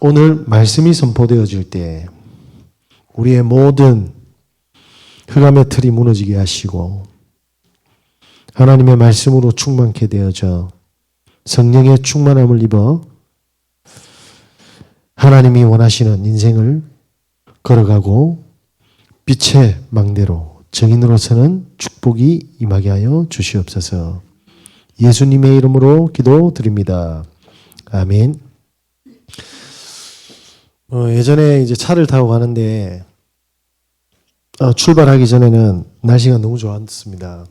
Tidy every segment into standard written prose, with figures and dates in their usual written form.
오늘 말씀이 선포되어질 때 우리의 모든 흑암의 틀이 무너지게 하시고 하나님의 말씀으로 충만케 되어져 성령의 충만함을 입어 하나님이 원하시는 인생을 걸어가고 빛의 망대로 증인으로서는 축복이 임하게 하여 주시옵소서. 예수님의 이름으로 기도드립니다. 아멘. 예전에 이제 차를 타고 가는데 출발하기 전에는 날씨가 너무 좋았습니다.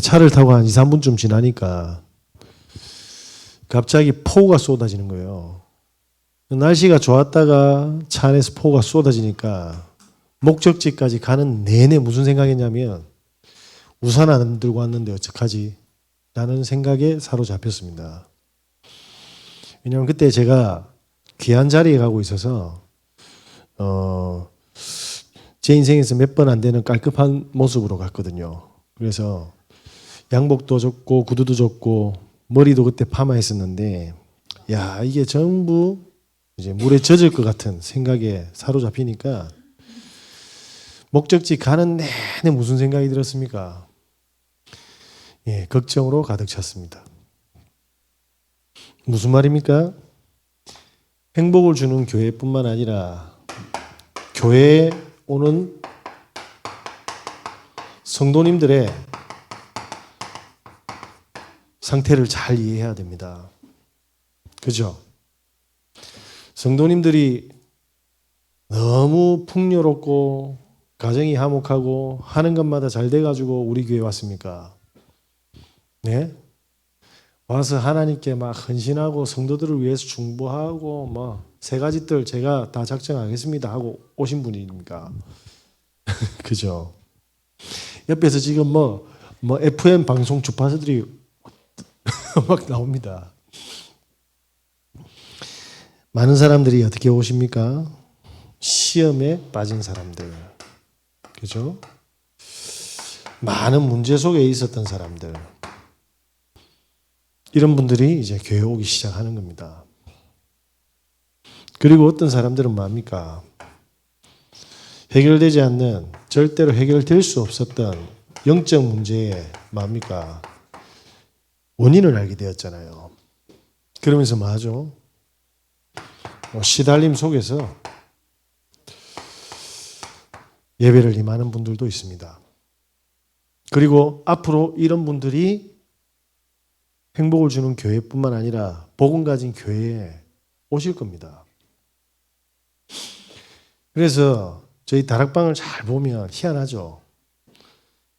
차를 타고 한 2, 3분쯤 지나니까 갑자기 폭우가 쏟아지는 거예요. 날씨가 좋았다가 차 안에서 폭우가 쏟아지니까 목적지까지 가는 내내 무슨 생각했냐면 우산 안 들고 왔는데 어떡하지? 라는 생각에 사로잡혔습니다. 왜냐하면 그때 제가 귀한 자리에 가고 있어서 제 인생에서 몇 번 안 되는 깔끔한 모습으로 갔거든요. 그래서 양복도 줬고 구두도 줬고 머리도 그때 파마했었는데 야 이게 전부 이제 물에 젖을 것 같은 생각에 사로잡히니까 목적지 가는 내내 무슨 생각이 들었습니까? 예, 걱정으로 가득 찼습니다. 무슨 말입니까? 행복을 주는 교회뿐만 아니라 교회에 오는 성도님들의 상태를 잘 이해해야 됩니다. 그죠? 성도님들이 너무 풍요롭고 가정이 화목하고 하는 것마다 잘 돼가지고 우리 교회 왔습니까? 네? 와서 하나님께 막 헌신하고 성도들을 위해서 중보하고 뭐 세 가지들 제가 다 작정하겠습니다 하고 오신 분입니까? 그죠? 옆에서 지금 뭐 FM 방송 주파수들이 막 나옵니다. 많은 사람들이 어떻게 오십니까? 시험에 빠진 사람들. 그죠? 많은 문제 속에 있었던 사람들. 이런 분들이 이제 교회 오기 시작하는 겁니다. 그리고 어떤 사람들은 뭡니까? 해결되지 않는, 절대로 해결될 수 없었던 영적 문제에 뭡니까? 원인을 알게 되었잖아요. 그러면서 뭐하죠? 시달림 속에서 예배를 임하는 분들도 있습니다. 그리고 앞으로 이런 분들이 행복을 주는 교회뿐만 아니라 복음 가진 교회에 오실 겁니다. 그래서 저희 다락방을 잘 보면 희한하죠.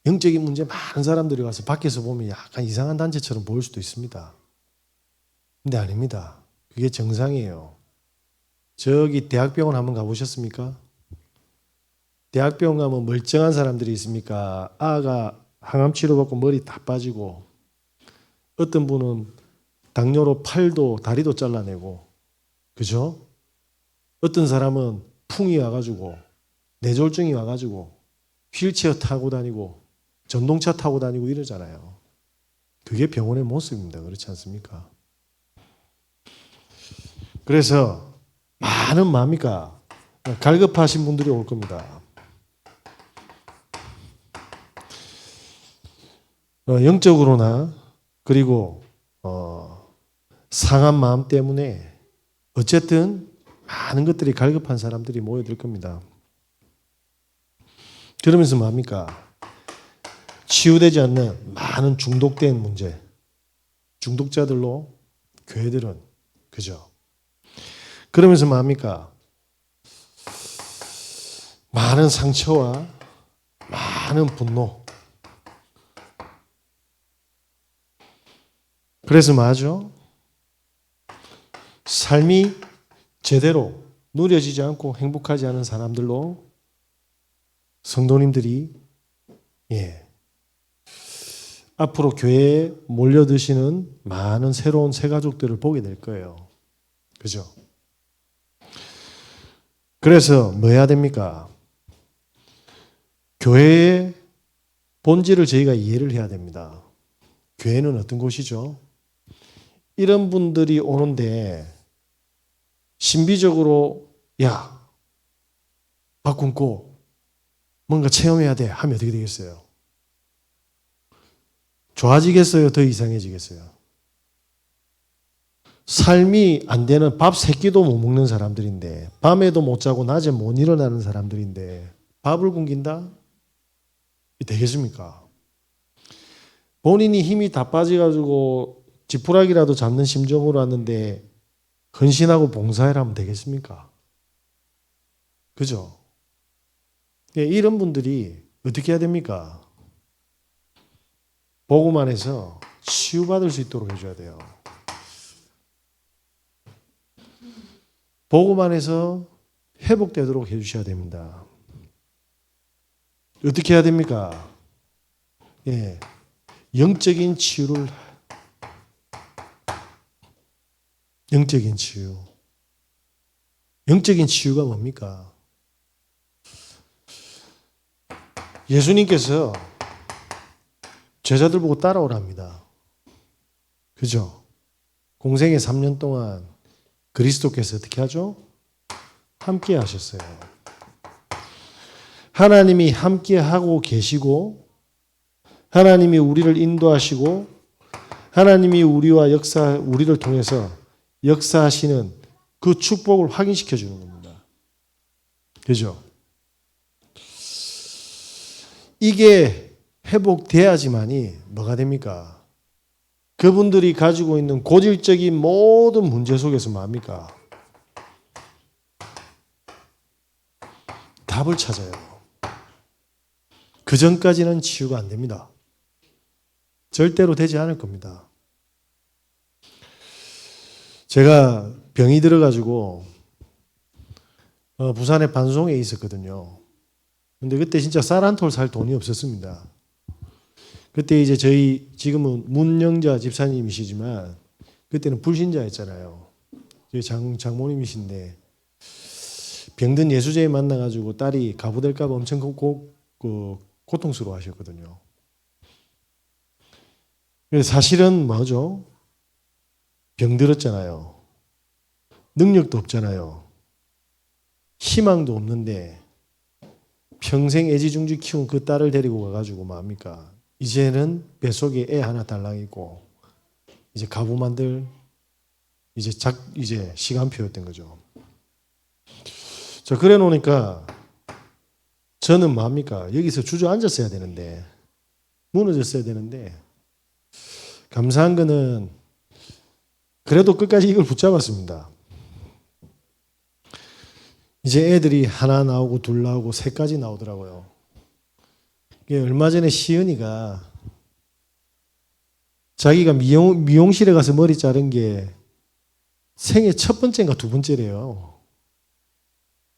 영적인 문제 많은 사람들이 와서 밖에서 보면 약간 이상한 단체처럼 보일 수도 있습니다. 근데 아닙니다. 그게 정상이에요. 저기 대학병원 한번 가보셨습니까? 대학병원 가면 멀쩡한 사람들이 있습니까? 아가 항암 치료받고 머리 다 빠지고 어떤 분은 당뇨로 팔도 다리도 잘라내고 그죠? 어떤 사람은 풍이 와가지고 뇌졸중이 와가지고 휠체어 타고 다니고 전동차 타고 다니고 이러잖아요. 그게 병원의 모습입니다. 그렇지 않습니까? 그래서 많은 뭡니까? 갈급하신 분들이 올 겁니다. 영적으로나 그리고 상한 마음 때문에 어쨌든 많은 것들이 갈급한 사람들이 모여들 겁니다. 그러면서 뭡니까? 치유되지 않는 많은 중독된 문제, 중독자들로 교회들은 그죠? 그러면서 뭡니까? 많은 상처와 많은 분노. 그래서 뭐하죠? 삶이 제대로 누려지지 않고 행복하지 않은 사람들로 성도님들이 앞으로 교회에 몰려드시는 많은 새로운 새가족들을 보게 될 거예요. 그죠? 그래서 뭐 해야 됩니까? 교회의 본질을 저희가 이해를 해야 됩니다. 교회는 어떤 곳이죠? 이런 분들이 오는데 신비적으로 야, 밥 굶고 뭔가 체험해야 돼 하면 어떻게 되겠어요? 좋아지겠어요? 더 이상해지겠어요? 삶이 안 되는 밥 3끼도 못 먹는 사람들인데 밤에도 못 자고 낮에 못 일어나는 사람들인데 밥을 굶긴다? 되겠습니까? 본인이 힘이 다 빠져가지고 지푸라기라도 잡는 심정으로 왔는데 헌신하고 봉사해라 하면 되겠습니까? 그죠? 이런 분들이 어떻게 해야 됩니까? 복음 안에서 치유받을 수 있도록 해줘야 돼요. 복음 안에서 회복되도록 해주셔야 됩니다. 어떻게 해야 됩니까? 예, 영적인 치유. 영적인 치유가 뭡니까? 예수님께서 제자들 보고 따라오랍니다. 그죠? 공생의 3년 동안 그리스도께서 어떻게 하죠? 함께 하셨어요. 하나님이 함께 하고 계시고 하나님이 우리를 인도하시고 하나님이 우리를 통해서 역사하시는 그 축복을 확인시켜 주는 겁니다. 그죠? 이게 회복돼야지만이 뭐가 됩니까? 그분들이 가지고 있는 고질적인 모든 문제 속에서 뭡니까? 답을 찾아요. 그 전까지는 치유가 안 됩니다. 절대로 되지 않을 겁니다. 제가 병이 들어가지고 부산에 반송에 있었거든요. 근데 그때 진짜 쌀 한 톨 살 돈이 없었습니다. 그때 이제 저희 지금은 문영자 집사님이시지만 그때는 불신자였잖아요. 저희 장모님이신데 병든 예수제에 만나가지고 딸이 가부될까 봐 엄청 고통스러워 하셨거든요. 사실은 뭐죠? 병들었잖아요. 능력도 없잖아요. 희망도 없는데 평생 애지중지 키운 그 딸을 데리고 가가지고 뭡니까? 이제는 뱃속에 애 하나 달랑 있고 이제 가부 만들 이제 시간표였던 거죠. 자, 그래 놓으니까 저는 뭡니까? 여기서 주저앉았어야 되는데 무너졌어야 되는데 감사한 거는 그래도 끝까지 이걸 붙잡았습니다. 이제 애들이 하나 나오고 둘 나오고 셋까지 나오더라고요. 얼마 전에 시은이가 자기가 미용실에 가서 머리 자른 게 생애 첫 번째인가 두 번째래요.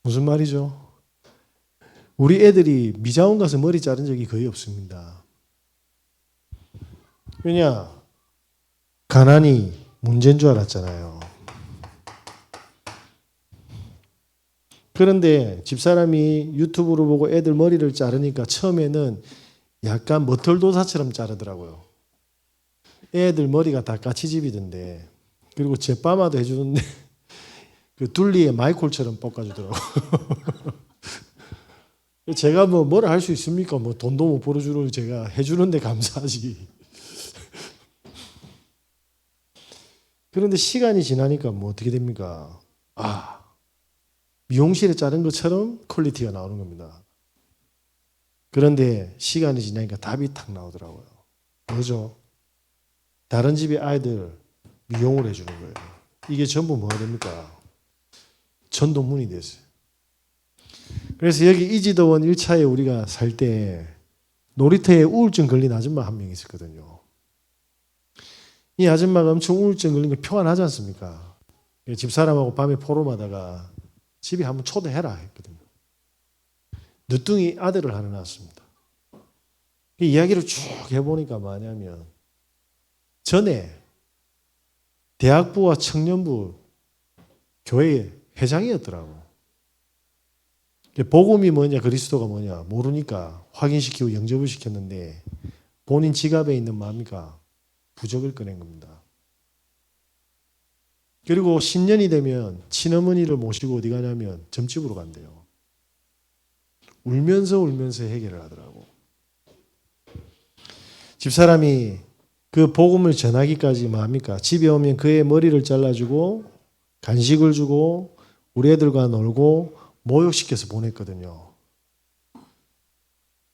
무슨 말이죠? 우리 애들이 미자원 가서 머리 자른 적이 거의 없습니다. 왜냐? 가난이 문제인 줄 알았잖아요. 그런데 집사람이 유튜브로 보고 애들 머리를 자르니까 처음에는 약간 머털도사처럼 자르더라고요. 애들 머리가 다 까치집이던데. 그리고 제빠마도 해주는데 그 둘리에 마이콜처럼 볶아주더라고요. 제가 뭐라 할 수 있습니까? 뭐 돈도 못 벌어주는 제가 해주는데 감사하지. 그런데 시간이 지나니까 뭐 어떻게 됩니까? 미용실에 자른 것처럼 퀄리티가 나오는 겁니다. 그런데 시간이 지나니까 답이 탁 나오더라고요. 뭐죠? 다른 집의 아이들 미용을 해주는 거예요. 이게 전부 뭐가 됩니까? 전도문이 됐어요. 그래서 여기 이지도원 1차에 우리가 살 때 놀이터에 우울증 걸린 아줌마 한 명 있었거든요. 이 아줌마가 엄청 우울증 걸린 게 평안하지 않습니까? 집사람하고 밤에 포럼하다가 집에 한번 초대해라 했거든요. 늦둥이 아들을 하나 낳았습니다. 이 이야기를 쭉 해보니까 뭐냐면 전에 대학부와 청년부 교회 회장이었더라고. 복음이 뭐냐 그리스도가 뭐냐 모르니까 확인시키고 영접을 시켰는데 본인 지갑에 있는 뭡니까? 부적을 꺼낸 겁니다. 그리고 신년이 되면 친어머니를 모시고 어디 가냐면 점집으로 간대요. 울면서 해결을 하더라고. 집사람이 그 복음을 전하기까지 뭐합니까? 집에 오면 그의 머리를 잘라주고 간식을 주고 우리 애들과 놀고 모욕시켜서 보냈거든요.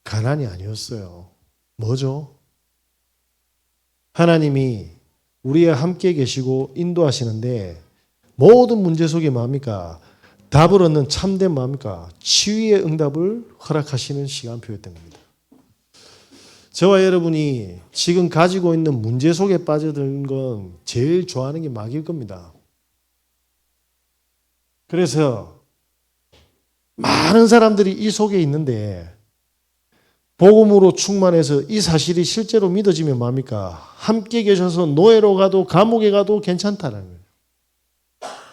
가난이 아니었어요. 뭐죠? 하나님이 우리와 함께 계시고 인도하시는데 모든 문제 속에 뭐합니까? 답을 얻는 참된 뭐합니까? 치유의 응답을 허락하시는 시간표였던 겁니다. 저와 여러분이 지금 가지고 있는 문제 속에 빠져든 건 제일 좋아하는 게 마귀일 겁니다. 그래서 많은 사람들이 이 속에 있는데 복음으로 충만해서 이 사실이 실제로 믿어지면 뭐합니까? 함께 계셔서 노예로 가도 감옥에 가도 괜찮다는 거예요.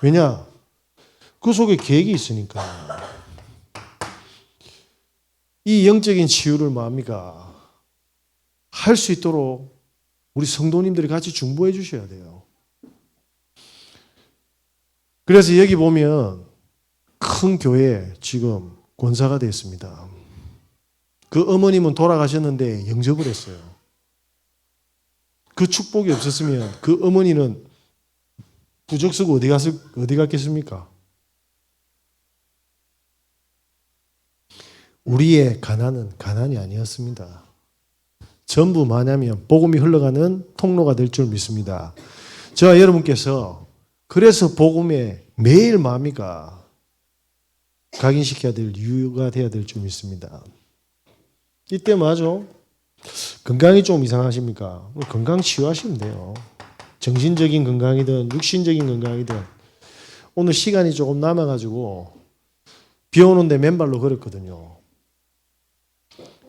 왜냐? 그 속에 계획이 있으니까. 이 영적인 치유를 뭐합니까? 할 수 있도록 우리 성도님들이 같이 중보해 주셔야 돼요. 그래서 여기 보면 큰 교회 지금 권사가 됐습니다. 그 어머님은 돌아가셨는데 영접을 했어요. 그 축복이 없었으면 그 어머니는 부적 쓰고 어디 갔겠습니까? 우리의 가난은 가난이 아니었습니다. 전부 뭐냐면 복음이 흘러가는 통로가 될 줄 믿습니다. 저와 여러분께서 그래서 복음에 매일 마음이가 각인시켜야 될 이유가 되어야 될 줄 믿습니다. 이때 뭐죠? 건강이 좀 이상하십니까? 건강 치유하시면 돼요. 정신적인 건강이든 육신적인 건강이든. 오늘 시간이 조금 남아가지고 비 오는데 맨발로 걸었거든요.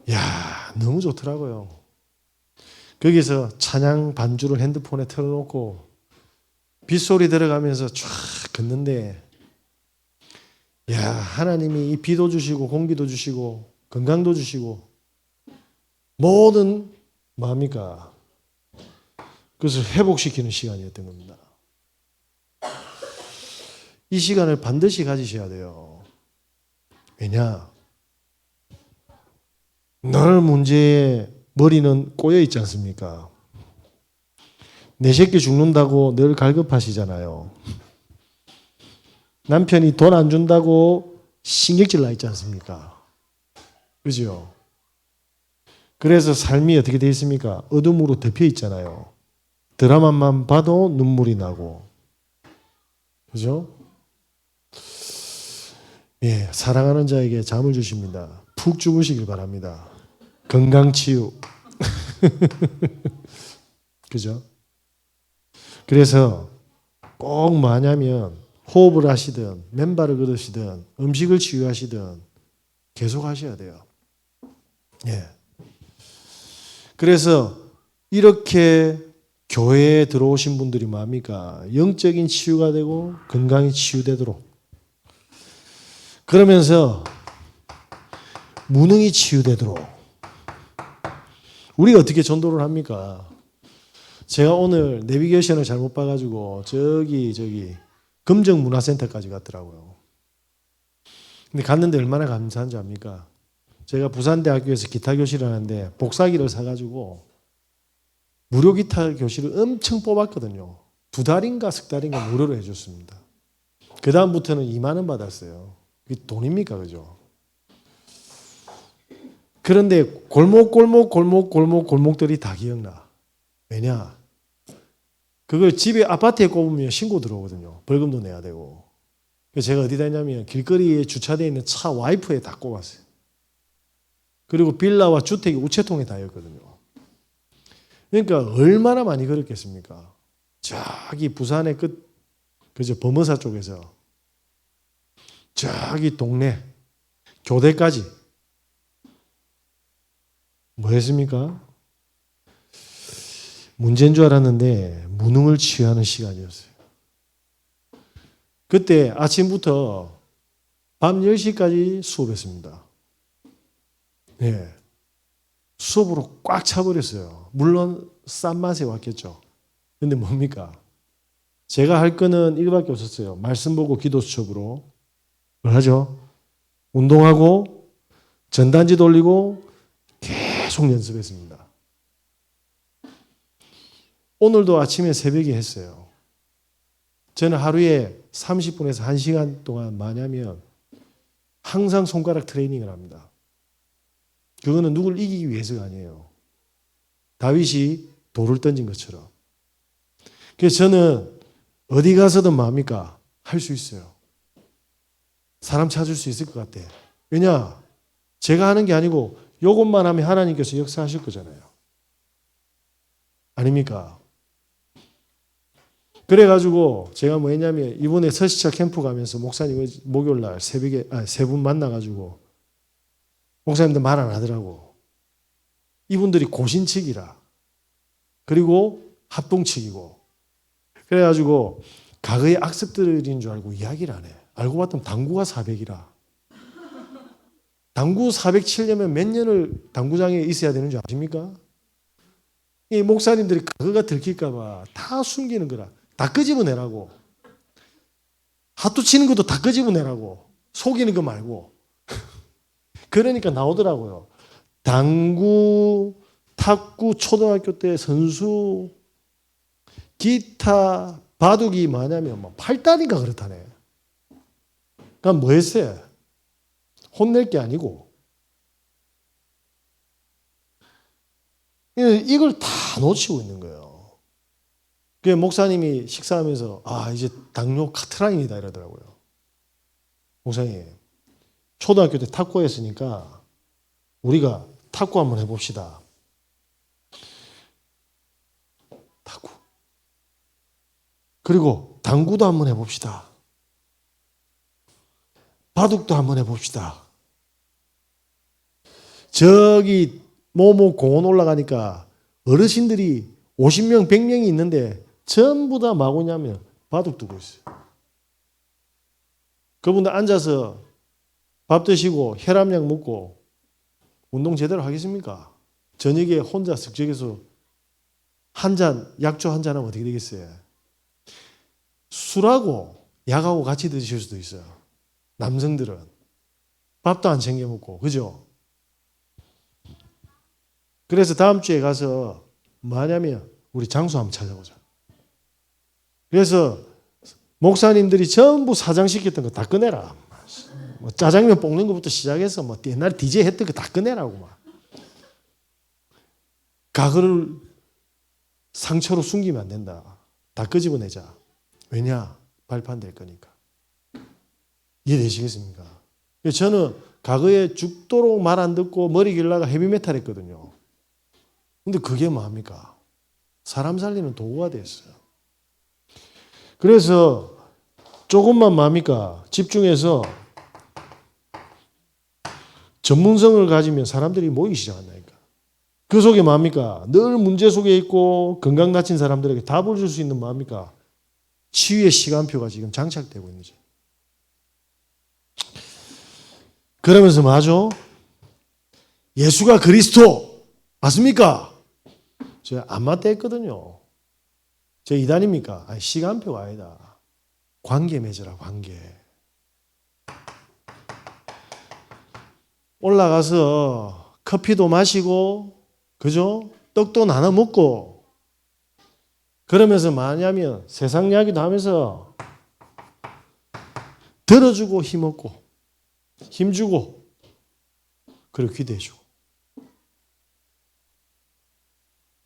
이야, 너무 좋더라고요. 거기서 찬양 반주를 핸드폰에 틀어놓고 빗소리 들어가면서 쫙 걷는데, 야, 하나님이 이 비도 주시고 공기도 주시고 건강도 주시고 모든 마음이가 그것을 회복시키는 시간이었던 겁니다. 이 시간을 반드시 가지셔야 돼요. 왜냐? 늘 문제에 머리는 꼬여 있지 않습니까? 내 새끼 죽는다고 늘 갈급하시잖아요. 남편이 돈 안 준다고 신경질 나 있지 않습니까? 그죠? 그래서 삶이 어떻게 되어 있습니까? 어둠으로 덮여 있잖아요. 드라마만 봐도 눈물이 나고. 그죠? 예, 사랑하는 자에게 잠을 주십니다. 푹 주무시길 바랍니다. 건강치유. 그죠? 그래서 꼭 뭐냐면 호흡을 하시든 맨발을 걸으시든 음식을 치유하시든 계속 하셔야 돼요. 예. 그래서 이렇게 교회에 들어오신 분들이 뭡니까? 영적인 치유가 되고 건강이 치유되도록. 그러면서 무능이 치유되도록. 우리가 어떻게 전도를 합니까? 제가 오늘 내비게이션을 잘못 봐가지고 저기 금정문화센터까지 갔더라고요. 근데 갔는데 얼마나 감사한지 압니까? 제가 부산대학교에서 기타 교실을 하는데 복사기를 사가지고 무료 기타 교실을 엄청 뽑았거든요. 2달인가 3달인가 무료로 해줬습니다. 그 다음부터는 2만 원 받았어요. 그게 돈입니까? 그죠? 그런데 골목들이 다 기억나. 왜냐? 그걸 집에 아파트에 꼽으면 신고 들어오거든요. 벌금도 내야 되고. 그래서 제가 어디다 했냐면 길거리에 주차되어 있는 차 와이퍼에 다 꼽았어요. 그리고 빌라와 주택이 우체통에 다 있거든요. 그러니까 얼마나 많이 걸었겠습니까? 저기 부산의 그저 범어사 쪽에서 저기 동네 교대까지 뭐 했습니까? 문제인 줄 알았는데 무능을 치유하는 시간이었어요. 그때 아침부터 밤 10시까지 수업했습니다. 네. 수업으로 꽉 차버렸어요. 물론 싼 맛에 왔겠죠. 근데 뭡니까? 제가 할 거는 이거밖에 없었어요. 말씀 보고 기도 수첩으로 뭘 하죠? 운동하고 전단지 돌리고 계속 연습했습니다. 오늘도 아침에 새벽에 했어요. 저는 하루에 30분에서 1시간 동안 뭐냐면 항상 손가락 트레이닝을 합니다. 그거는 누굴 이기기 위해서가 아니에요. 다윗이 돌을 던진 것처럼. 그래서 저는 어디 가서든 뭡니까? 할 수 있어요. 사람 찾을 수 있을 것 같아. 왜냐? 제가 하는 게 아니고 이것만 하면 하나님께서 역사하실 거잖아요. 아닙니까? 그래가지고 제가 뭐 했냐면 이번에 서시차 캠프 가면서 목사님 목요일날 새벽에 세 분 만나가지고 목사님들 말 안 하더라고. 이분들이 고신측이라. 그리고 합동측이고. 그래가지고 과거의 악습들인 줄 알고 이야기를 안 해. 알고 봤더니 당구가 400이라. 당구 400 치려면 몇 년을 당구장에 있어야 되는 줄 아십니까? 이 목사님들이 그거가 들킬까봐 다 숨기는 거라. 다 끄집어내라고. 핫도 치는 것도 다 끄집어내라고. 속이는 거 말고. 그러니까 나오더라고요. 당구, 탁구, 초등학교 때 선수, 기타, 바둑이 뭐냐면 뭐 8단인가 그렇다네. 그러니까 뭐 했어요? 혼낼 게 아니고. 이걸 다 놓치고 있는 거예요. 그 목사님이 식사하면서 이제 당뇨 카트라인이다 이러더라고요. 목사님, 초등학교 때 탁구 했으니까 우리가 탁구 한번 해봅시다. 탁구. 그리고 당구도 한번 해봅시다. 바둑도 한번 해봅시다. 저기 모모 공원 올라가니까 어르신들이 50명, 100명이 있는데 전부 다 뭐냐면 바둑 두고 있어요. 그분들 앉아서 밥 드시고 혈압약 먹고 운동 제대로 하겠습니까? 저녁에 혼자 석적에서 한 잔, 약주 한 잔 하면 어떻게 되겠어요? 술하고 약하고 같이 드실 수도 있어요. 남성들은 밥도 안 챙겨 먹고, 그죠? 그래서 다음 주에 가서 뭐 하냐면 우리 장소 한번 찾아보자. 그래서 목사님들이 전부 사장시켰던 거 다 꺼내라. 뭐 짜장면 볶는 것부터 시작해서 뭐 옛날에 DJ 했던 거 다 꺼내라고 막. 과거를 상처로 숨기면 안 된다. 다 끄집어내자. 왜냐? 발판될 거니까. 이해되시겠습니까? 저는 과거에 죽도록 말 안 듣고 머리 길라가 헤비메탈 했거든요. 근데 그게 뭐합니까? 사람 살리는 도구가 됐어요. 그래서 조금만 뭐합니까? 집중해서 전문성을 가지면 사람들이 모이기 시작한다니까. 그 속에 뭐합니까? 늘 문제 속에 있고 건강 다친 사람들에게 답을 줄 수 있는 뭐합니까? 치유의 시간표가 지금 장착되고 있는 거죠. 그러면서 뭐하죠? 예수가 그리스도 맞습니까? 제가 안맞다 했거든요. 제 이단입니까? 아니, 시간표가 아니다. 관계 맺으라, 관계. 올라가서 커피도 마시고, 그죠? 떡도 나눠 먹고, 그러면서 뭐하냐면 세상 이야기도 하면서 들어주고 힘없고, 힘주고, 그리고 기대해주고.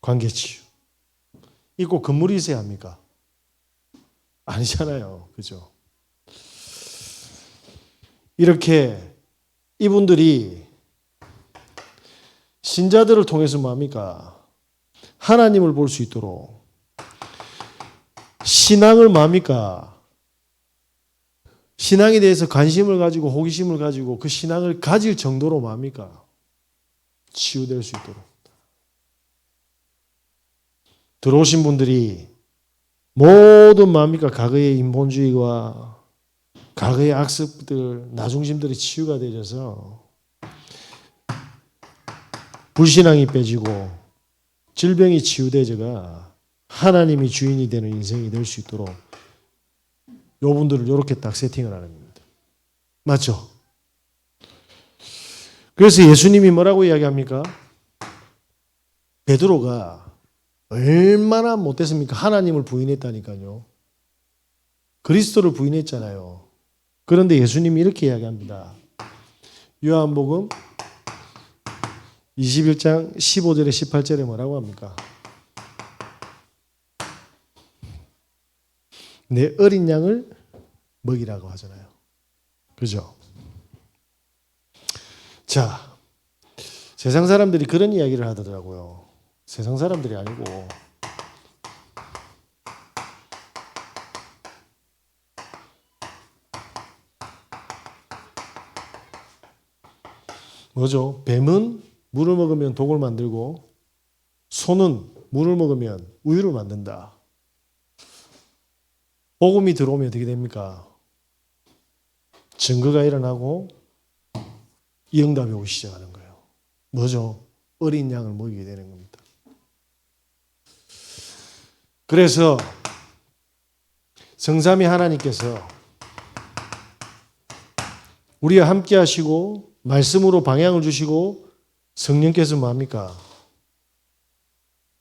관계치유. 이 꼭 건물이 있어야 합니까? 아니잖아요. 그죠? 이렇게 이분들이 신자들을 통해서 뭐합니까? 하나님을 볼 수 있도록 신앙을 뭐합니까? 신앙에 대해서 관심을 가지고 호기심을 가지고 그 신앙을 가질 정도로 뭐합니까? 치유될 수 있도록. 들어오신 분들이 모든 뭐합니까? 과거의 인본주의와 과거의 악습들, 나중심들이 치유가 되어서 불신앙이 빼지고 질병이 치유되어가 하나님이 주인이 되는 인생이 될 수 있도록 분들을 이렇게 딱 세팅을 하는 겁니다. 맞죠? 그래서 예수님이 뭐라고 이야기합니까? 베드로가 얼마나 못됐습니까? 하나님을 부인했다니까요. 그리스도를 부인했잖아요. 그런데 예수님이 이렇게 이야기합니다. 요한복음 21장 15절에 18절에 뭐라고 합니까? 내 어린 양을 먹이라고 하잖아요. 그죠? 자, 세상 사람들이 그런 이야기를 하더라고요. 세상 사람들이 아니고 뭐죠? 뱀은 물을 먹으면 독을 만들고 소는 물을 먹으면 우유를 만든다. 복음이 들어오면 어떻게 됩니까? 증거가 일어나고 이 응답이 오기 시작하는 거예요. 뭐죠? 어린 양을 먹이게 되는 겁니다. 그래서 성삼위 하나님께서 우리와 함께 하시고 말씀으로 방향을 주시고 성령께서 뭐합니까?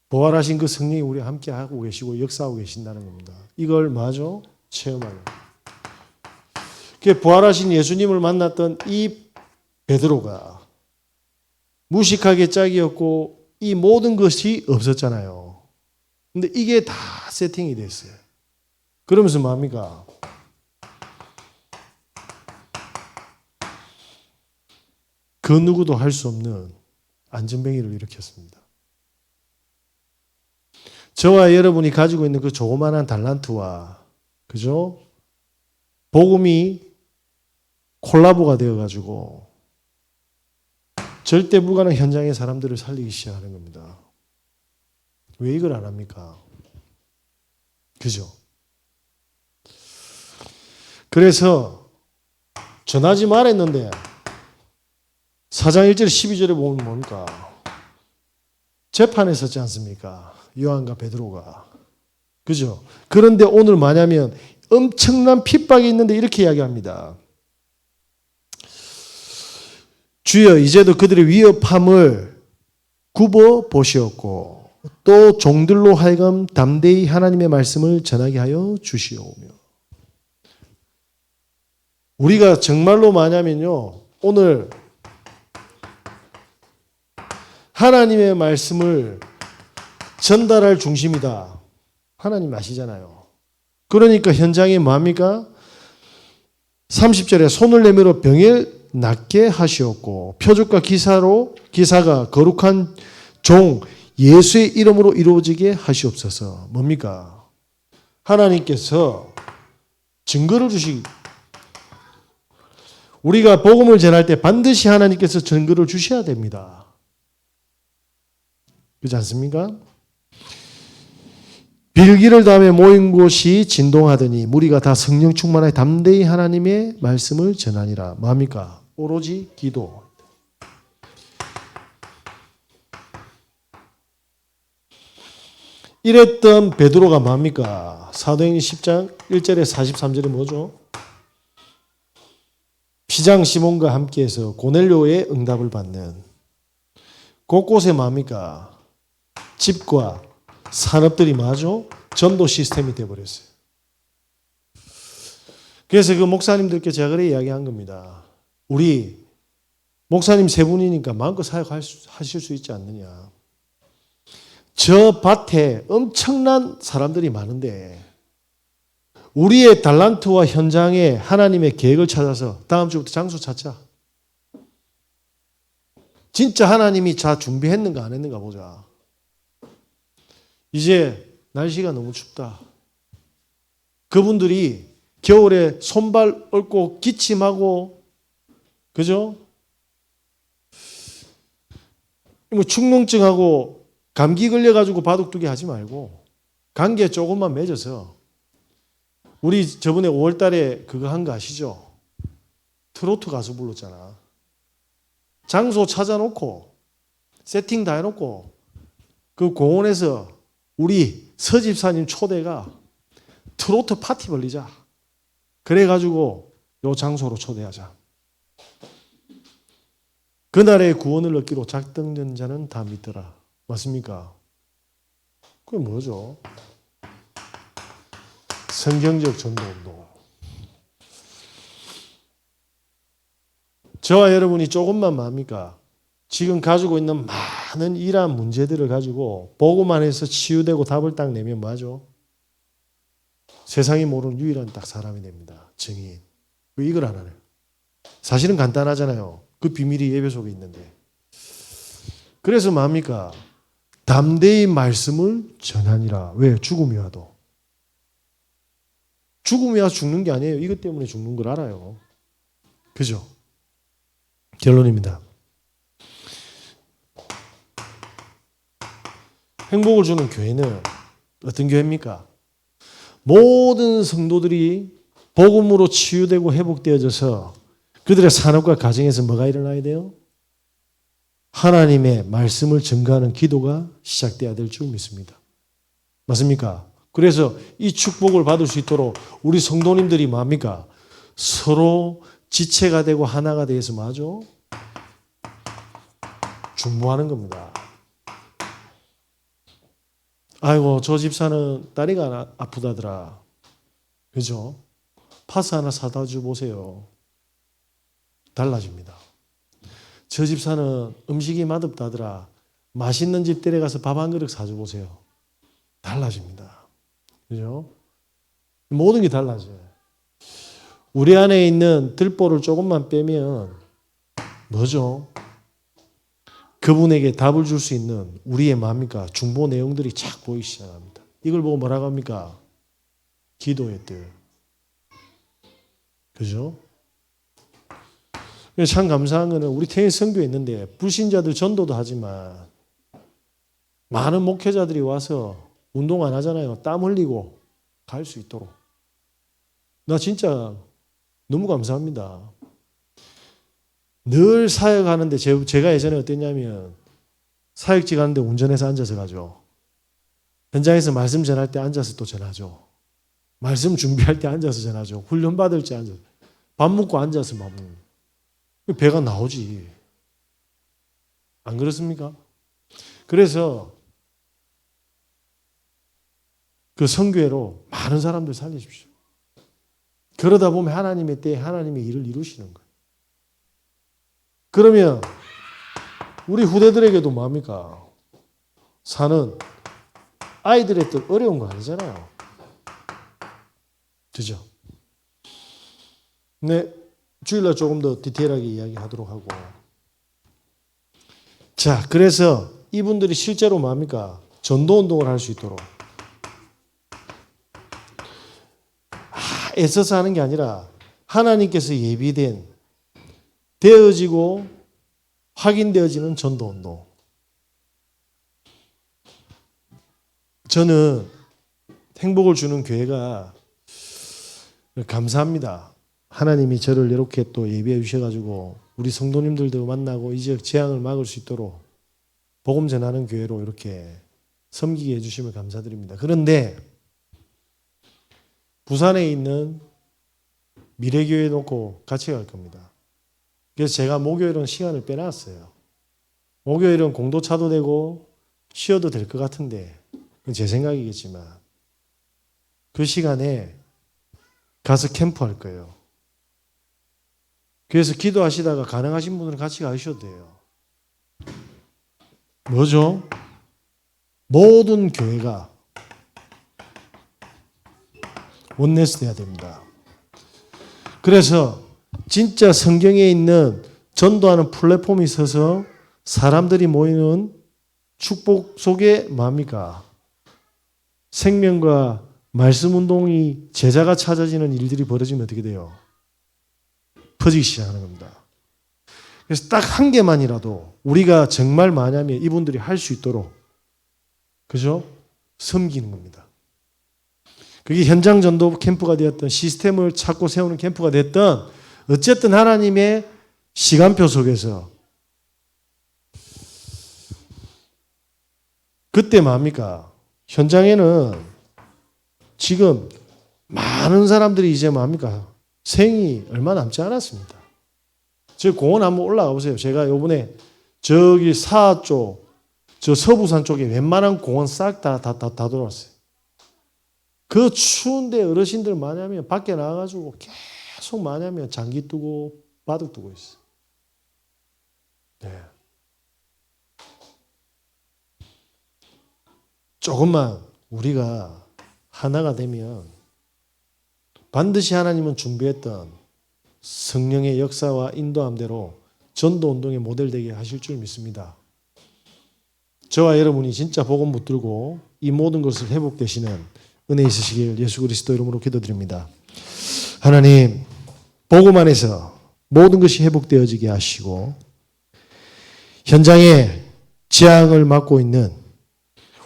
부활하신 그 성령이 우리와 함께 하고 계시고 역사하고 계신다는 겁니다. 이걸 뭐죠? 체험하는. 부활하신 예수님을 만났던 이 베드로가 무식하게 짝이었고 이 모든 것이 없었잖아요. 근데 이게 다 세팅이 됐어요. 그러면서 뭐합니까? 그 누구도 할 수 없는 안전뱅이를 일으켰습니다. 저와 여러분이 가지고 있는 그 조그만한 달란트와 그죠? 복음이 콜라보가 되어가지고 절대 불가능 현장의 사람들을 살리기 시작하는 겁니다. 왜 이걸 안 합니까? 그죠? 그래서 전하지 말았는데 4장 1절 12절에 보면 뭡니까? 재판에 섰지 않습니까? 요한과 베드로가. 그죠? 그런데 오늘 뭐냐면 엄청난 핍박이 있는데 이렇게 이야기합니다. 주여 이제도 그들의 위협함을 굽어 보시었고 또 종들로 하여금 담대히 하나님의 말씀을 전하게 하여 주시오며. 우리가 정말로 뭐냐면요. 오늘 하나님의 말씀을 전달할 중심이다. 하나님 아시잖아요. 그러니까 현장에 뭐합니까? 30절에 손을 내밀어 병에 낫게 하시었고 표적과 기사가 거룩한 종 예수의 이름으로 이루어지게 하시옵소서. 뭡니까? 하나님께서 증거를 우리가 복음을 전할 때 반드시 하나님께서 증거를 주셔야 됩니다. 그렇지 않습니까? 빌기를 다음에 모인 곳이 진동하더니 무리가 다 성령 충만하여 담대히 하나님의 말씀을 전하니라. 뭡니까? 오로지 기도. 이랬던 베드로가 뭡니까? 사도행전 10장 1절에 43절에 뭐죠? 피장 시몬과 함께해서 고넬료의 응답을 받는 곳곳에 뭡니까? 집과 산업들이 뭐죠? 전도 시스템이 되어버렸어요. 그래서 그 목사님들께 제가 그래 이야기한 겁니다. 우리 목사님 세 분이니까 마음껏 사역하실 수 있지 않느냐. 저 밭에 엄청난 사람들이 많은데 우리의 달란트와 현장에 하나님의 계획을 찾아서 다음 주부터 장소 찾자. 진짜 하나님이 자 준비했는가 안 했는가 보자. 이제 날씨가 너무 춥다. 그분들이 겨울에 손발 얽고 기침하고 그죠? 뭐 축농증하고 감기 걸려가지고 바둑두기 하지 말고 감기에 조금만 맺어서 우리 저번에 5월 달에 그거 한 거 아시죠? 트로트 가수 불렀잖아. 장소 찾아놓고 세팅 다 해놓고 그 공원에서 우리 서집사님 초대가 트로트 파티 벌리자. 그래가지고 요 장소로 초대하자. 그날의 구원을 얻기로 작정된 자는 다 믿더라. 맞습니까? 그게 뭐죠? 성경적 전도운동. 저와 여러분이 조금만 뭡니까? 지금 가지고 있는 많은 이러한 문제들을 가지고 보고만 해서 치유되고 답을 딱 내면 뭐죠? 세상이 모르는 유일한 딱 사람이 됩니다. 증인. 왜 이걸 안 하나요? 사실은 간단하잖아요. 그 비밀이 예배 속에 있는데. 그래서 뭡니까? 담대히 말씀을 전하니라. 왜? 죽음이 와도. 죽음이 와서 죽는 게 아니에요. 이것 때문에 죽는 걸 알아요. 그죠? 결론입니다. 행복을 주는 교회는 어떤 교회입니까? 모든 성도들이 복음으로 치유되고 회복되어져서 그들의 산업과 가정에서 뭐가 일어나야 돼요? 하나님의 말씀을 증거하는 기도가 시작돼야 될 줄 믿습니다. 맞습니까? 그래서 이 축복을 받을 수 있도록 우리 성도님들이 뭡니까? 서로 지체가 되고 하나가 되어서 뭐죠? 중보하는 겁니다. 아이고 저 집사는 다리가 아프다더라. 그죠? 파스 하나 사다 줘 보세요. 달라집니다. 저 집사는 음식이 맛없다더라. 맛있는 집 데려가서 밥 한 그릇 사줘 보세요. 달라집니다. 그죠? 모든 게 달라져요. 우리 안에 있는 들보를 조금만 빼면 뭐죠? 그분에게 답을 줄 수 있는 우리의 뭡니까? 중보 내용들이 착 보이기 시작합니다. 이걸 보고 뭐라고 합니까? 기도의 뜻. 그죠? 참 감사한 거는 우리 테니스 선교에 있는데 불신자들 전도도 하지만 많은 목회자들이 와서 운동 안 하잖아요. 땀 흘리고 갈 수 있도록. 나 진짜 너무 감사합니다. 늘 사역하는데 제가 예전에 어땠냐면 사역지 가는데 운전해서 앉아서 가죠. 현장에서 말씀 전할 때 앉아서 또 전하죠. 말씀 준비할 때 앉아서 전하죠. 훈련 받을 때 앉아서. 밥 먹고 앉아서 밥 먹는. 배가 나오지. 안 그렇습니까? 그래서 그 선교회로 많은 사람들 살리십시오. 그러다 보면 하나님의 때에 하나님의 일을 이루시는 거예요. 그러면 우리 후대들에게도 뭡니까? 사는 아이들의 뜻 어려운 거 아니잖아요. 그죠? 네, 주일날 조금 더 디테일하게 이야기하도록 하고. 자, 그래서 이분들이 실제로 뭡니까? 전도운동을 할 수 있도록. 애써서 하는 게 아니라 하나님께서 예비된 되어지고 확인되어지는 전도운동. 저는 행복을 주는 교회가 감사합니다. 하나님이 저를 이렇게 또 예비해 주셔가지고 우리 성도님들도 만나고 이 지역 재앙을 막을 수 있도록 복음 전하는 교회로 이렇게 섬기게 해주시면 감사드립니다. 그런데 부산에 있는 미래교회 놓고 같이 갈 겁니다. 그래서 제가 목요일은 시간을 빼놨어요. 목요일은 공도차도 되고 쉬어도 될 것 같은데 그건 제 생각이겠지만 그 시간에 가서 캠프할 거예요. 그래서 기도하시다가 가능하신 분들은 같이 가셔도 돼요. 뭐죠? 모든 교회가 원네스 돼야 됩니다. 그래서 진짜 성경에 있는 전도하는 플랫폼이 있어서 사람들이 모이는 축복 속에 뭡니까? 생명과 말씀 운동이 제자가 찾아지는 일들이 벌어지면 어떻게 돼요? 퍼지기 시작하는 겁니다. 그래서 딱 한 개만이라도 우리가 정말 마냐면 이분들이 할 수 있도록 그죠? 섬기는 겁니다. 그게 현장 전도 캠프가 되었던 시스템을 찾고 세우는 캠프가 됐던 어쨌든 하나님의 시간표 속에서 그때 뭡니까? 현장에는 지금 많은 사람들이 이제 뭡니까? 생이 얼마 남지 않았습니다. 저 공원 한번 올라가 보세요. 제가 요번에 저기 사하 쪽, 저 서부산 쪽에 웬만한 공원 싹 다 돌아왔어요. 그 추운데 어르신들 뭐냐면 밖에 나가가지고 계속 뭐냐면 장기 뜨고 바둑 두고 있어요. 네. 조금만 우리가 하나가 되면 반드시 하나님은 준비했던 성령의 역사와 인도함대로 전도운동의 모델되게 하실 줄 믿습니다. 저와 여러분이 진짜 복음 붙들고 이 모든 것을 회복되시는 은혜 있으시길 예수 그리스도 이름으로 기도드립니다. 하나님, 복음 안에서 모든 것이 회복되어지게 하시고 현장에 재앙을 맞고 있는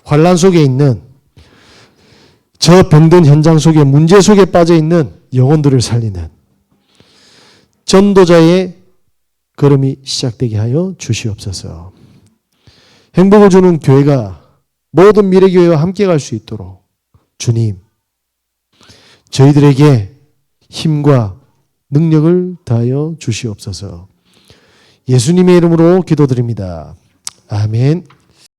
환란 속에 있는 저 병든 현장 속에 문제 속에 빠져 있는 영혼들을 살리는 전도자의 걸음이 시작되게 하여 주시옵소서. 행복을 주는 교회가 모든 미래교회와 함께 갈 수 있도록 주님, 저희들에게 힘과 능력을 다하여 주시옵소서. 예수님의 이름으로 기도드립니다. 아멘.